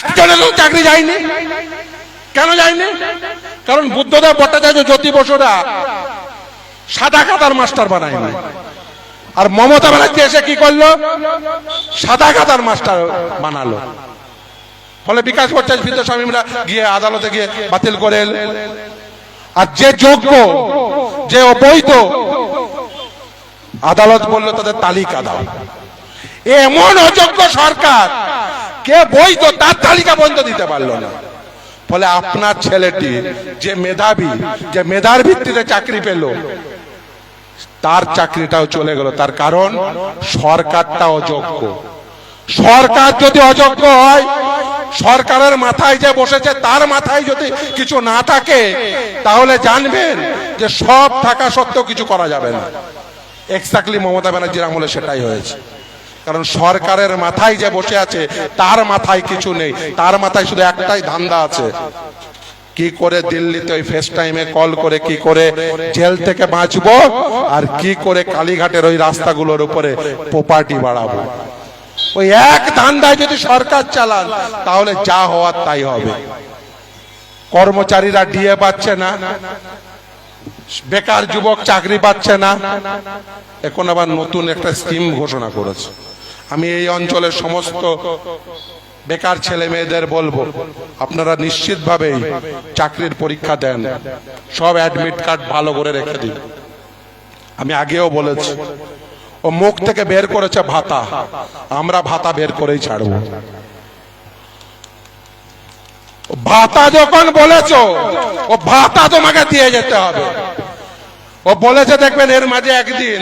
একজনেরও চাকরি যায়নি। কেন যায়নি? কারণ বুদ্ধদেব ভট্টাচার্য, জ্যোতি বসুরা সাদা খাতার মাস্টার বানায়নি। আর মমতা ব্যানার্জি এসে কি করলো? সাদা খাতার মাস্টার বানালো। ফলে বিকাশ ভট্টাচার্য, বিদ্যাস্বামীরা গিয়ে আদালতে গিয়ে বাতিল করে। আর যে যোগ্য, যে অবৈধ, আদালত বলল তাদের তালিকা দাও। এমন অযোগ্য সরকার, কে বৈধ তার তালিকা পর্যন্ত দিতে পারলো না। ফলে আপনার ছেলেটি যে মেধাবী, যে মেধার ভিত্তিতে চাকরি পেল, তার চাকরিটাও চলে গেল। তার কারণ সরকারটা অযোগ্য। সরকার যদি অযোগ্য হয়, সরকারের মাথায় যে বসেছে তার মাথায় যদি কিছু না থাকে, তাহলে জানবেন যে সব থাকা সত্ত্বেও কিছু করা যাবে না। এক্স্যাক্টলি মমতা ব্যানার্জির আমলে সেটাই হয়েছে। কারণ সরকারের মাথায় যে বসে আছে তার মাথায় কিছু নেই। তার মাথায় শুধু একটাই ধান্দা আছে, কি করে দিল্লিতে ওই ফেস টাইমে কল করে কি করে জেল থেকে বাঁচবো, আর কি করে কালীঘাটের ওই রাস্তাগুলোর উপরে প্রপার্টি বাড়াবো। ওই এক ধান্দায় যদি সরকার চালান, তাহলে যা হওয়ার তাই হবে। কর্মচারীরা ডিএ পাচ্ছে না, বেকার যুবক চাকরি পাচ্ছে না। এখন আবার নতুন একটা স্কিম ঘোষণা করেছে। আমি এই অঞ্চলের সমস্ত বেকার ছেলে মেয়েদের বলবো, আপনারা নিশ্চিতভাবেই চাকরির পরীক্ষা দেন, সব অ্যাডমিট কার্ড ভালো করে রেখে দিন। আমি আগেও বলেছি, ও মুখ থেকে বের করেছে ভাতা, আমরা ভাতা বের করেই ছাড়বো। ভাতা যখন বলেছ, ও ভাতা তোমাকে দিয়ে যেতে হবে। ও বলেছে দেখবেন এর মাঝে একদিন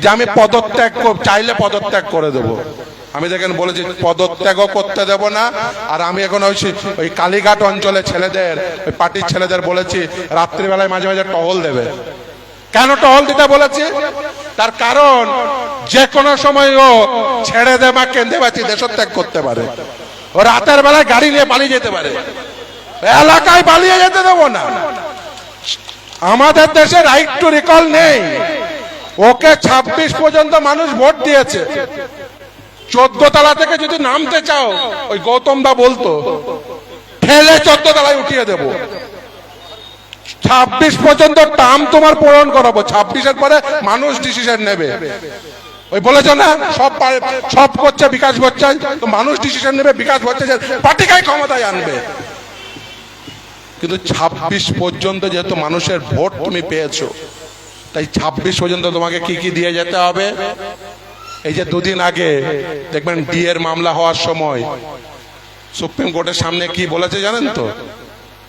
যে আমি পদত্যাগ চাইলে পদত্যাগ করে দেবো। আমি দেখেন বলেছি পদত্যাগও করতে দেব না। আর আমি এখন ওই কালীঘাট অঞ্চলে ছেলেদের, ওই পার্টির ছেলেদের বলেছি রাত্রিবেলায় মাঝে মাঝে টহল দেবে। কেন টহল দিতে বলেছি? তার কারণ যে কোনো সময় ও ছেড়ে দেবা কেঁদে বাঁচি দেশত্যাগ করতে পারে। ও রাতের বেলায় গাড়ি নিয়ে পালিয়ে যেতে পারে। এলাকায় পালিয়ে যেতে দেবো না। আমাদের দেশে রাইট টু রিকল নেই। ওকে 26 পর্যন্ত মানুষ ভোট দিয়েছে। 14 তলা থেকে যদি নামতে চাও, ওই গৌতম দা বলতো ঠেলে 14 তলায় উঠিয়ে দেব। 26 পর্যন্ত টার্ম তোমার পূরণ করাবো। 26-এর পরে মানুষ ডিসিশন নেবে। ওই বলেছো না সব করছে বিকাশ ভট্টাচার্য, তো মানুষ ডিসিশন নেবে, বিকাশ ভট্টাচার্য পার্টিকাই ক্ষমতায় আনবে। কিন্তু 26 পর্যন্ত যেহেতু মানুষের ভোট তুমি পেয়েছো, তাই 26 পর্যন্ত তোমাকে কি কি দিয়ে যেতে হবে। এই যে দুদিন আগে দেখবেন ডিএর মামলা হওয়ার সময় সুপ্রিম কোর্টের সামনে কি বলেছে জানেন তো?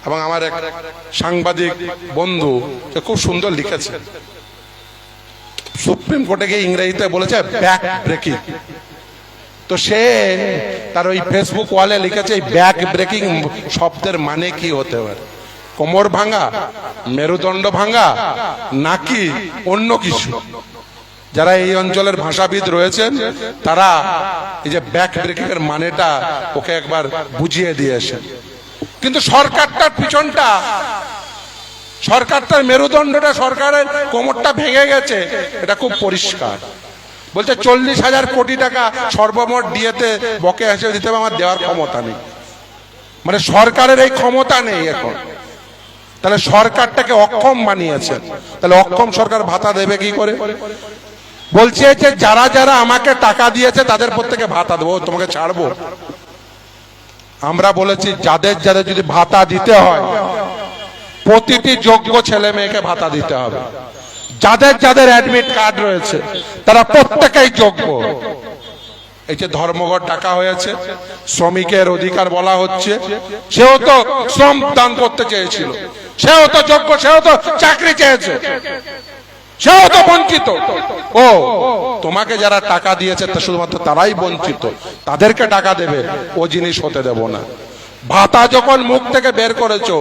এবং আমার এক সাংবাদিক বন্ধু খুব সুন্দর লিখেছে। সুপ্রিম কোর্টে গিয়ে ইংরেজিতে বলেছে ব্যাক ব্রেকিং। তো সে তার ওই ফেসবুক ওয়ালে লিখেছে এই ব্যাক ব্রেকিং শব্দের মানে কি হতে পারে? কোমর ভাঙা, মেরুদণ্ড ভাঙা, নাকি অন্য কিছু? যারা এই অঞ্চলের ভাষাবিদ রয়েছেন তারা এই যে ব্যাক ব্রেকিং এর মানেটা ওকে একবার বুঝিয়ে দিয়েছেন। কিন্তু সরকারটার পিছনটা, সরকারটার মেরুদণ্ডটা, সরকারের কোমরটা ভেঙে গেছে, এটা খুব পরিষ্কার। বলছে 40,000 কোটি টাকা সর্বমোট ডিএতে বকে হিসেবে দিতে হবে, আমার দেওয়ার ক্ষমতা নেই। মানে সরকারের এই ক্ষমতা নেই এখন। তাহলে সরকারটাকে অক্ষম বানিয়েছেন। তাহলে অক্ষম সরকার ভাতা দেবে কি করে? বলছে যে যারা যারা আমাকে টাকা দিয়েছে তাদের প্রত্যেকে ভাতা দেবো, তোমাকে ছাড়বো। আমরা বলেছি যাদের যাদের যদি ভাতা দিতে হয়, প্রতিটি যোগ্য ছেলে মেয়েকে ভাতা দিতে হবে। যাদের যাদের অ্যাডমিট কার্ড রয়েছে তারা প্রত্যেকেই যোগ্য। এই যে ধর্মঘট ডাকা হয়েছে, শ্রমিকের অধিকার বলা হচ্ছে, সেও তো শ্রম দান করতে চেয়েছিল, সেও তো যোগ্য, সেও তো চাকরি চেয়েছে, সেও তো বঞ্চিত। ও তোমাকে যারা টাকা দিয়েছে তা শুধুমাত্র তারাই বঞ্চিত, তাদেরকে টাকা দেবে, ও জিনিস হতে দেব না। ভাতা যখন মুখ থেকে বের করেছো,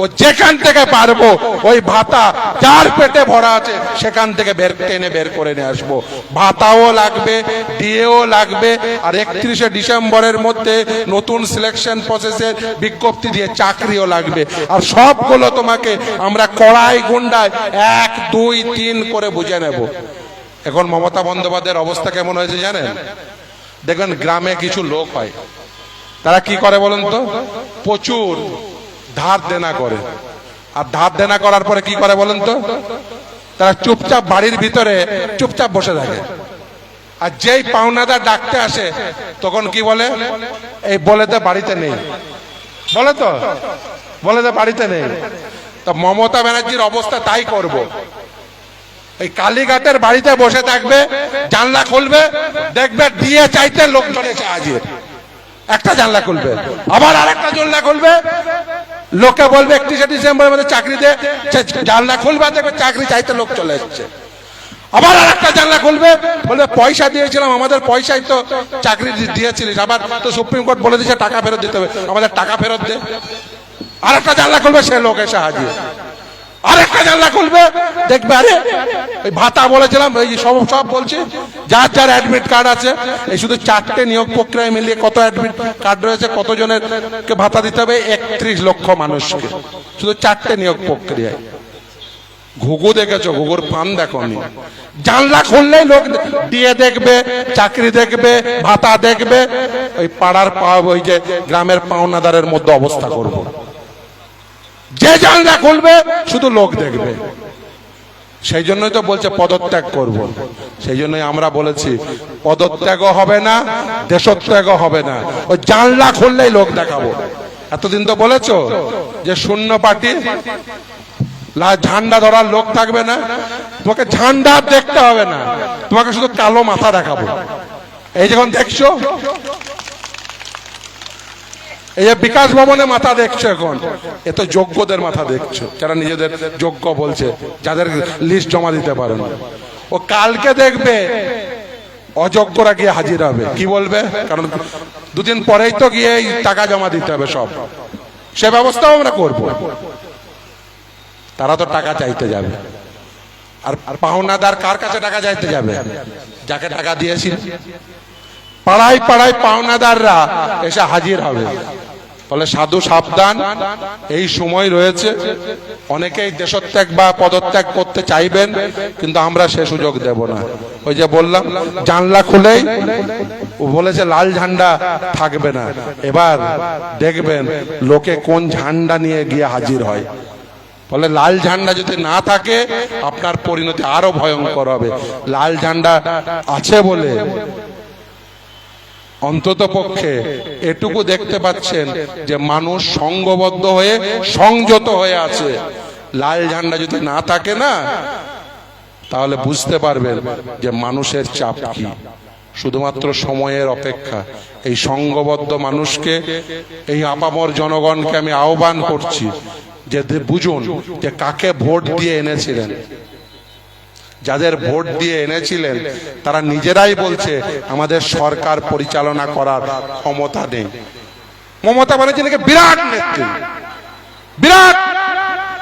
ও যেখান থেকে পারবো ওই ভাতা যার পেটে ভরা আছে সেখান থেকে টেনে বের করে নিয়ে আসবো। ভাতাও লাগবে, ডিএও লাগবে, আর 31শে ডিসেম্বরের মধ্যে নতুন সিলেকশন প্রসেসের বিজ্ঞপ্তি দিয়ে চাকরিও লাগবে। আর সবগুলো তোমাকে আমরা কড়াই গুন্ডায় 1, 2, 3 করে বুঝে নেব। এখন মমতা বন্দ্যোপাধ্যায়ের অবস্থা কেমন হয়েছে জানেন? দেখবেন গ্রামে কিছু লোক হয়, তারা কি করে বলেন তো? প্রচুর ধার দেনা করে। আর ধার দেনা করার পরে কি করে বলেন তো? তারা চুপচাপ বাড়ির ভিতরে চুপচাপ বসে থাকে। আর যেই পাওনাদার ডাকতে আসে তখন কি বলে? এই বলে তো বাড়িতে নেই, বলে তো বাড়িতে নেই। তো মমতা ব্যানার্জির অবস্থা তাই করব। এই কালীঘাটের বাড়িতে বসে থাকবে, জানলা খুলবে, দেখবে দিয়ে চাইতে লোকজন এসে হাজির। একটা জানলা খুলবে, আবার আরেকটা জানলা খুলবে, লোকে বলবে 31 ডিসেম্বরের মধ্যে চাকরি দে, জানলা খুলবে, দেখবে চাকরি চাইতে লোক চলে এসছে। আবার আরেকটা জানলা খুলবে, বলবে পয়সা দিয়েছিলাম, আমাদের পয়সায় তো চাকরি দিয়েছিলিস, আবার তো সুপ্রিম কোর্ট বলে দিয়েছে টাকা ফেরত দিতে হবে, আমাদের টাকা ফেরত দে। আরেকটা জানলা খুলবে, সে লোক এসে হাজির। আরেকটা জানলা খুলবে, দেখবে আরে ওই ভাতা বলেছিলাম, এই সব বলছি, যার যার অ্যাডমিট কার্ড আছে, এই শুধু 4টে নিয়োগ প্রক্রিয়া মিলিয়ে কত অ্যাডমিট কার্ড রয়েছে, কতজনের কে ভাতা দিতে হবে? 31 লক্ষ মানুষকে, শুধু 4টে নিয়োগ প্রক্রিয়ায়। ঘুঘু দেখেছো? ঘুঘুর ফান দেখো নি? জানলা খুললেই লোক দিয়ে দেখবে, চাকরি দেখবে, ভাতা দেখবে। ওই পাড়ার ওই যে গ্রামের পাওনাদারের মধ্যে অবস্থা করবো। যে জানলা খুলবে শুধু লোক দেখবে। সেই জন্যই তো বলছে পদত্যাগ করব। সেই জন্যই আমরা বলেছি পদত্যাগও হবে না, দেশত্যাগও হবে না, ওই জানলা খুললেই লোক দেখাবো। এতদিন তো বলেছো যে শূন্য পার্টি, ঝান্ডা ধরার লোক থাকবে না, তোমাকে ঝান্ডা দেখতে হবে না, তোমাকে শুধু কালো মাথা দেখাবো। এই যখন দেখছো, এই যে বিকাশ ভবনে মাথা দেখছো, এখন এ তো যোগ্যদের মাথা দেখছো, যারা নিজেদের যোগ্য বলছে, যাদের লিস্ট জমা দিতে পারে না। ও কালকে দেখবে অযোগ্যরা গিয়ে হাজির হবে, কি বলবে? কারণ দুদিন পরেই তো গিয়ে টাকা জমা দিতে হবে সব, সে ব্যবস্থাও আমরা করব। তারা তো টাকা চাইতে যাবে। আর পাওনাদার কার কাছে টাকা চাইতে যাবে? যাকে টাকা দিয়েছিল। পাড়ায় পাড়ায় পাওনাদাররা এসে হাজির হবে। ফলে সাধু সাবধান, এই সময় রয়েছে। অনেকেই দেশত্যাগ বা পদত্যাগ করতে চাইবেন, কিন্তু আমরা সে সুযোগ দেব না। ওই যে বললাম, জানলা খুলেই বলেছে লাল ঝান্ডা থাকবে না। এবার দেখবেন লোকে কোন ঝান্ডা নিয়ে গিয়ে হাজির হয়। ফলে লাল ঝান্ডা যদি না থাকে, আপনার পরিণতি আরো ভয়ঙ্কর হবে। লাল ঝান্ডা আছে বলে অন্তত পক্ষে এটুকু দেখতে পাচ্ছেন যে মানুষ সংঘবদ্ধ হয়ে সংযত হয়ে আছে। লাল ঝান্ডা যদি না থাকে না, তাহলে বুঝতে পারবেন যে মানুষের চাপ কি। শুধুমাত্র সময়ের অপেক্ষা। এই সংঘবদ্ধ মানুষকে, এই আপামর জনগণকে আমি আহ্বান করছি যে বুঝুন যে কাকে ভোট দিয়ে এনেছিলেন। যাদের ভোট দিয়ে এনেছিলেন তারা নিজেরাই বলছে আমাদের সরকার পরিচালনা করার ক্ষমতা নেই। মমতা ব্যানার্জি নাকি বিরাট নেত্রী, বিরাট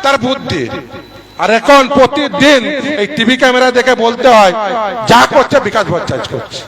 তার বুদ্ধি। আর এখন প্রতিদিন এই টিভি ক্যামেরা দেখে বলতে হয় যা করছে বিকাশ ভট্টাচার্য করছে।